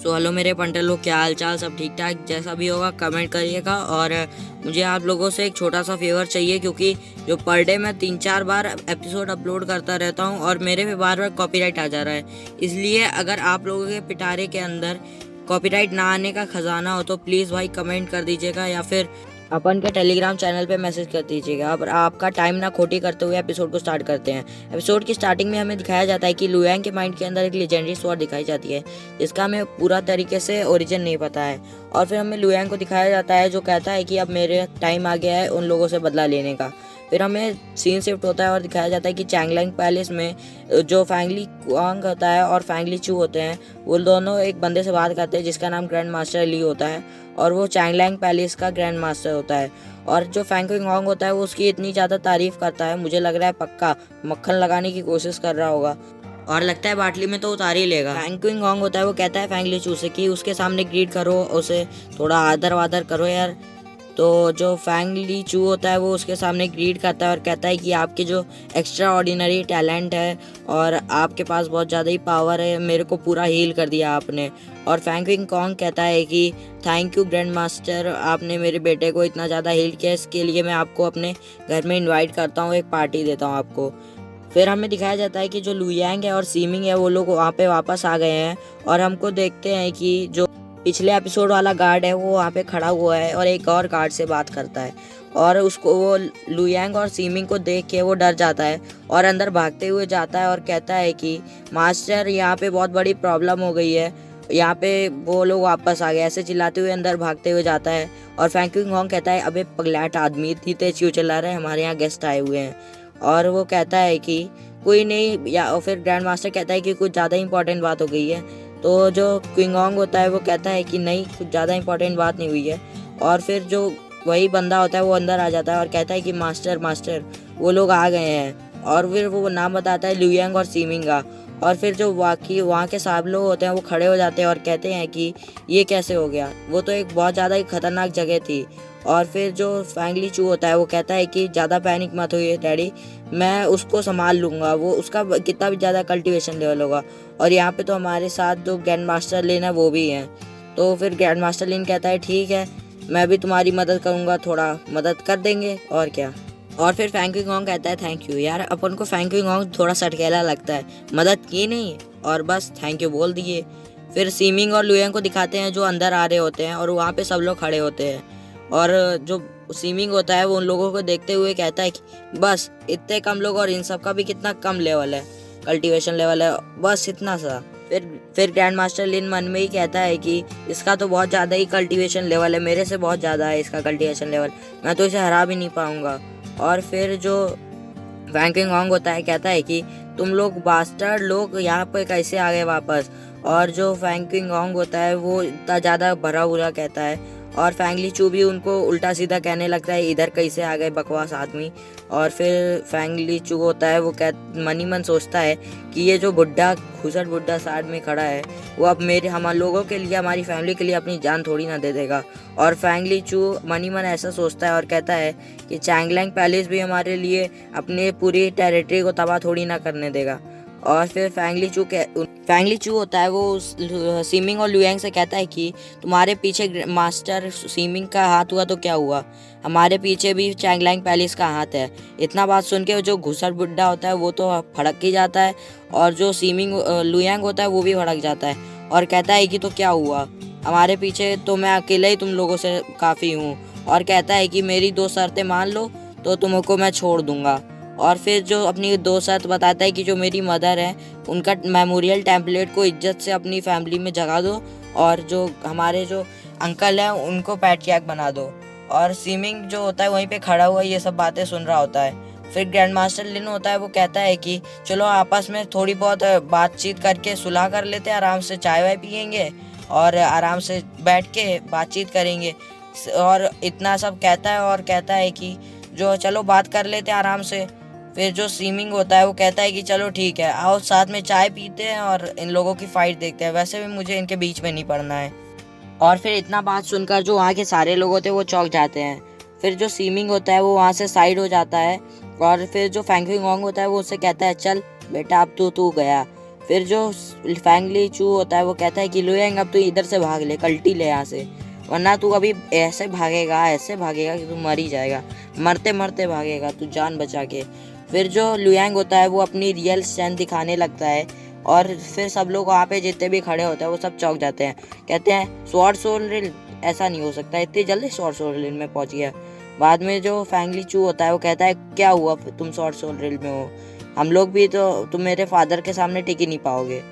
So hello मेरे punter लोग, क्या हाल चाल? सब ठीक ठाक? जैसा भी होगा कमेंट करिएगा। और मुझे आप लोगों से एक छोटा सा फेवर चाहिए, क्योंकि जो पर डे मैं 3-4 बार एपिसोड अपलोड करता रहता हूँ और मेरे पे बार बार कॉपीराइट आ जा रहा है। इसलिए अगर आप लोगों के पिटारे के अंदर कॉपीराइट ना आने का खजाना हो तो प्लीज़ भाई कमेंट कर दीजिएगा, या फिर अपन के टेलीग्राम चैनल पे मैसेज कर दीजिएगा। अब आपका टाइम ना खोटी करते हुए एपिसोड को स्टार्ट करते हैं। एपिसोड की स्टार्टिंग में हमें दिखाया जाता है कि लुयांग के माइंड के अंदर एक लेजेंडरी स्वॉर्ड दिखाई जाती है, जिसका हमें पूरा तरीके से ओरिजिन नहीं पता है। और फिर हमें लुयांग को दिखाया जाता है जो कहता है कि अब मेरे टाइम आ गया है उन लोगों से बदला लेने का। फिर हमें सीन शिफ्ट होता है और दिखाया जाता है कि चैंगलैंग पैलेस में जो फैंगली कुआंग होता है और फैंगली चू होते हैं, वो दोनों एक बंदे से बात करते हैं जिसका नाम ग्रैंड मास्टर ली होता है, और वो चैंगलैंग पैलेस का ग्रैंड मास्टर होता है। और जो फैंग क्विंग होंग होता है वो उसकी इतनी ज़्यादा तारीफ करता है, मुझे लग रहा है पक्का मक्खन लगाने की कोशिश कर रहा होगा, और लगता है बाटली में तो उतार ही लेगा। फैंग क्विंग होंग होता है वो कहता है फैंगली चू से कि उसके सामने ग्रीट करो, उसे थोड़ा आदर वादर करो यार। तो जो फैंगली चू होता है वो उसके सामने ग्रीट करता है और कहता है कि आपके जो एक्स्ट्रा ऑर्डिनरी टैलेंट है और आपके पास बहुत ज़्यादा ही पावर है, मेरे को पूरा हील कर दिया आपने। और फैंग क्विंग कॉन्ग कहता है कि थैंक यू ग्रैंड मास्टर, आपने मेरे बेटे को इतना ज़्यादा हील किया, इसके लिए मैं आपको अपने घर में इन्वाइट करता हूँ, एक पार्टी देता हूँ आपको। फिर हमें दिखाया जाता है कि जो लुयांग है और सीमिंग है वो लोग वहाँ पे वापस आ गए हैं, और हमको देखते हैं कि जो पिछले एपिसोड वाला गार्ड है वो वहाँ पे खड़ा हुआ है और एक और गार्ड से बात करता है, और उसको वो लुयांग और सीमिंग को देख के वो डर जाता है और अंदर भागते हुए जाता है और कहता है कि मास्टर यहाँ पे बहुत बड़ी प्रॉब्लम हो गई है, यहाँ पे वो लोग वापस आ गए, ऐसे चिल्लाते हुए अंदर भागते हुए जाता है। और फैंग क्विंग होंग कहता है अबे पगलैट आदमी, इतनी तेज क्यों चिल्ला रहे हैं, हमारे यहाँ गेस्ट आए हुए हैं। और वो कहता है कि कोई नहीं, या फिर ग्रैंड मास्टर कहता है कि कुछ ज़्यादा इंपॉर्टेंट बात हो गई है। तो जो क्विंगोंग होता है वो कहता है कि नहीं, कुछ ज़्यादा इंपॉर्टेंट बात नहीं हुई है। और फिर जो वही बंदा होता है वो अंदर आ जाता है और कहता है कि मास्टर मास्टर वो लोग आ गए हैं, और फिर वो नाम बताता है लुयांग और सीमिंग का। और फिर जो वाकई वहाँ के सब लोग होते हैं वो खड़े हो जाते हैं और कहते हैं कि ये कैसे हो गया, वो तो एक बहुत ज़्यादा ही खतरनाक जगह थी। और फिर जो फैंगली चू होता है वो कहता है कि ज़्यादा पैनिक मत होइए डैडी, मैं उसको संभाल लूँगा, वो उसका कितना भी ज़्यादा कल्टीवेशन लेवल होगा। और यहाँ पे तो हमारे साथ जो ग्रैंड मास्टर लिन है वो भी हैं। तो फिर ग्रैंड मास्टर लिन कहता है ठीक है, मैं भी तुम्हारी मदद करूँगा, थोड़ा मदद कर देंगे और क्या। और फिर फैंग क्विंग होंग कहता है थैंक यू यार, अपन को फैंग क्विंग होंग थोड़ा सटकेला लगता है, मदद की नहीं और बस थैंक यू बोल दिए। फिर सीमिंग और लुयांग को दिखाते हैं जो अंदर आ रहे होते हैं, और वहाँ पे सब लोग खड़े होते हैं। और जो सीमिंग होता है वो उन लोगों को देखते हुए कहता है कि बस इतने कम लोग और इन सब का भी कितना कम लेवल है, कल्टीवेशन लेवल है, बस इतना सा। फिर ग्रैंड मास्टर लिन मन में ही कहता है कि इसका तो बहुत ज़्यादा ही कल्टीवेशन लेवल है, मेरे से बहुत ज़्यादा है इसका कल्टीवेशन लेवल, मैं तो इसे हरा भी नहीं पाऊँगा। और फिर जो फैंग क्विंग होंग होता है कहता है कि तुम लोग बास्टर्ड लोग यहाँ पे कैसे आ गए वापस। और जो फैंग क्विंग होंग होता है वो इतना ज़्यादा भरा हुआ कहता है, और फैंगली चू भी उनको उल्टा सीधा कहने लगता है इधर कैसे आ गए बकवास आदमी। और फिर फैंगली चू होता है वो मन ही मन सोचता है कि ये जो बुढ़ा घुसट बुढ़ा साइड में खड़ा है वो अब हम लोगों के लिए, हमारी फैमिली के लिए अपनी जान थोड़ी ना दे देगा। और फैंगली चू मन ही मन ऐसा सोचता है और कहता है कि चैंगलैंग पैलेस भी हमारे लिए अपने पूरी टेरिटरी को तबाह थोड़ी ना करने देगा। और फिर फैंगली चू होता है वो सीमिंग और लुयांग से कहता है कि तुम्हारे पीछे मास्टर सीमिंग का हाथ हुआ तो क्या हुआ, हमारे पीछे भी चैंगलैंग पैलेस का हाथ है। इतना बात सुन के जो घुसट बुड्ढा होता है वो तो भड़क ही जाता है, और जो सीमिंग लुयांग होता है वो भी भड़क जाता है और कहता है कि तो क्या हुआ, हमारे पीछे तो मैं अकेले ही तुम लोगों से काफ़ी हूँ। और कहता है कि मेरी 2 शर्तें मान लो तो तुमको मैं छोड़ दूँगा। और फिर जो अपनी 2 शर्त बताता है कि जो मेरी मदर है उनका मेमोरियल टेम्पलेट को इज्जत से अपनी फैमिली में जगा दो, और जो हमारे जो अंकल हैं उनको पैट्रियार्क बना दो। और सीमिंग जो होता है वहीं पे खड़ा हुआ ये सब बातें सुन रहा होता है। फिर ग्रैंड मास्टर लिन होता है वो कहता है कि चलो आपस में थोड़ी बहुत बातचीत करके सुलह कर लेते हैं, आराम से चाय वाय पियेंगे और आराम से बैठ के बातचीत करेंगे। और इतना सब कहता है और कहता है कि जो चलो बात कर लेते हैं आराम से। फिर जो सीमिंग होता है वो कहता है कि चलो ठीक है, आओ साथ में चाय पीते हैं और इन लोगों की फाइट देखते हैं, वैसे भी मुझे इनके बीच में नहीं पड़ना है। और फिर इतना बात सुनकर जो वहाँ के सारे लोग होते हैं वो चौंक जाते हैं। फिर जो सीमिंग होता है वो वहाँ से साइड हो जाता है, और फिर जो फैंग क्विंग होंग होता है वो उससे कहता है चल बेटा अब तू गया। फिर जो फैंगली चू होता है वो कहता है कि लुयांग अब तू इधर से भाग ले, कल्टी ले यहाँ से, वरना तू अभी ऐसे भागेगा कि तू मर ही जाएगा, मरते मरते भागेगा तू जान बचा के। फिर जो लुयांग होता है वो अपनी रियल स्ट्रेंथ दिखाने लगता है और फिर सब लोग वहाँ पे जितने भी खड़े होते हैं वो सब चौंक जाते हैं, कहते हैं स्वॉर्ड सोल रिल, ऐसा नहीं हो सकता, इतनी जल्दी स्वॉर्ड सोल रिल में पहुँच गया। बाद में जो फैंगली चू होता है वो कहता है क्या हुआ तुम स्वॉर्ड सोल रिल में हो, हम लोग भी तो, तुम मेरे फादर के सामने टिक ही नहीं पाओगे।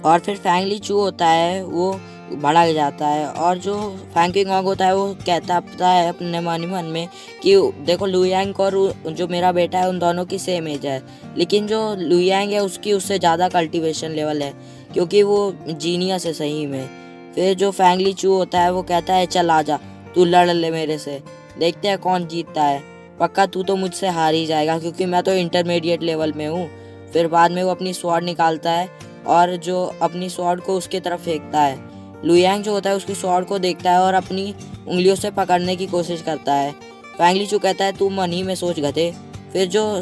और फिर फैंगली चू होता है वो भड़क जाता है और जो फैंकिंग होता है वो कहता है अपने मन में कि देखो लुयांग और जो मेरा बेटा है उन दोनों की सेम एज है, लेकिन जो लुयांग है उसकी उससे ज़्यादा कल्टीवेशन लेवल है क्योंकि वो जीनियस है सही में। फिर जो फैंगली चू होता है वो कहता है चल आजा, तू लड़ ले मेरे से, देखते हैं कौन जीतता है, पक्का तू तो मुझसे हार ही जाएगा क्योंकि मैं तो इंटरमीडिएट लेवल में हूँ। फिर बाद में वो अपनी स्वॉर्ड निकालता है और जो अपनी स्वॉर्ड को उसकी तरफ फेंकता है। लुयांग जो होता है उसकी स्वॉर्ड को देखता है और अपनी उंगलियों से पकड़ने की कोशिश करता है। फैंगली चू कहता है तू मन ही में सोच गधे। फिर जो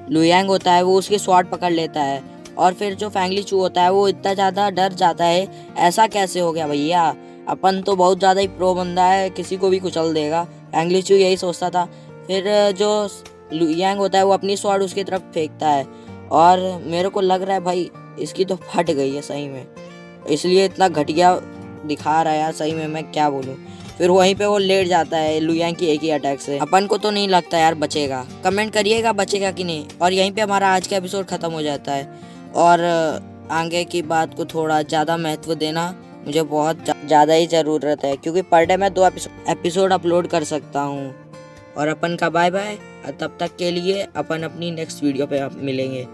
लुयांग होता है वो उसकी स्वॉर्ड पकड़ लेता है और फिर जो फैंगली चू होता है वो इतना ज़्यादा डर जाता है, ऐसा कैसे हो गया भैया, अपन तो बहुत ज़्यादा ही प्रो बंदा है, किसी को भी कुचल देगा। फैंगली चू यही सोचता था। फिर जो लुयांग होता है वो अपनी स्वॉर्ड उसकी तरफ फेंकता है और मेरे को लग रहा है भाई इसकी तो फट गई है सही में, इसलिए इतना घटिया दिखा रहा है यार, सही में मैं क्या बोलूँ। फिर वहीं पे वो लेट जाता है लुयांग की एक ही अटैक से। अपन को तो नहीं लगता यार बचेगा, कमेंट करिएगा बचेगा कि नहीं। और यहीं पे हमारा आज का एपिसोड ख़त्म हो जाता है और आगे की बात को थोड़ा ज़्यादा महत्व देना मुझे बहुत ज़्यादा ही ज़रूरत है क्योंकि पर डे मैं 2 एपिसोड अपलोड कर सकता हूँ। और अपन का बाय बाय, तब तक के लिए अपन अपनी नेक्स्ट वीडियो पे मिलेंगे।